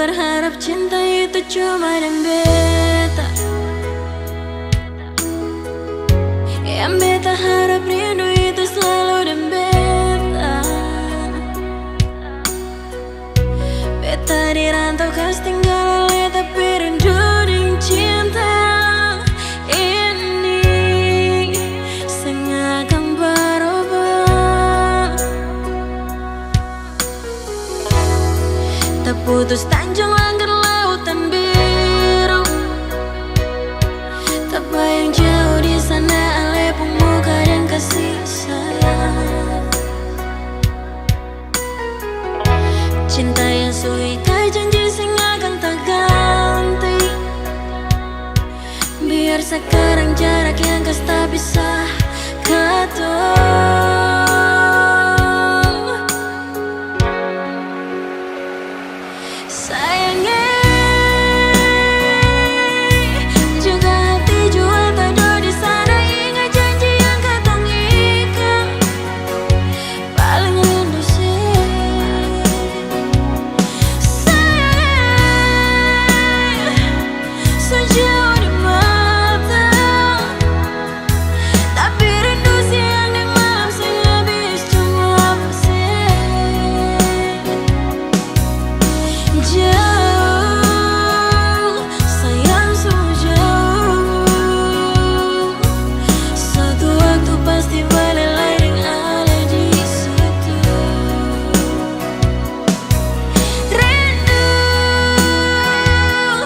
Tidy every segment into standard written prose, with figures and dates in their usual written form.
berharap cinta itu cuma dan beta. Yang beta harap rindu itu selalu dan beta. Beta dirantau kas tinggal ale tapi rindu ding cinta ini sengakan berubah. Terputus tanjung langgar lautan biru, tak bayang jauh di sana ale pemuka dan kasih sayang. Cinta yang suika janji sing akan tak ganti. Biar sekarang jarak yang kas tak bisa ketemu. Sayangnya juga hati jua tak ada di sana. Ingat janji yang katong ikat, paling rindu sih. Sayangnya sejauh di mata, tapi rindu siang dan malam sing habis cuma pasir. Jauh, sayang sungguh jauh. Suatu waktu pasti balik lagi ada di situ. Rindu,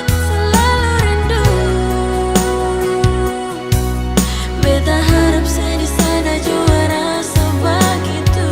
selalu rindu. Beta harap saya di sana juga rasa begitu.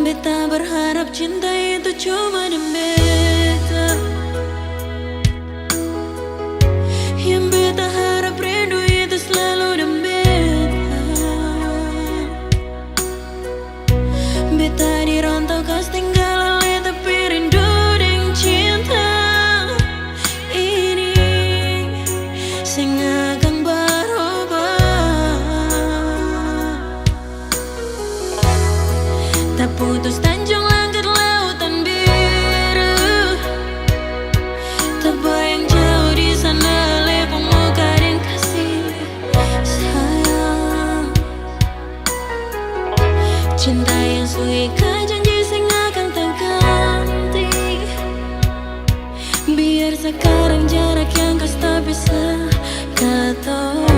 Beta berharap cinta itu cuma di beta. Yang beta harap rindu itu selalu di beta. Beta dirantau kas tinggal ale tapi rindu ding cinta ini sing akan berubah. Terputus tanjung langgar lautan biru, tak bayang jauh di sana ale pemuka dan kasih sayang. Cinta yang suika janji sing akan tak ganti. Biar sekarang jarak yang kas tak bisa ketemu.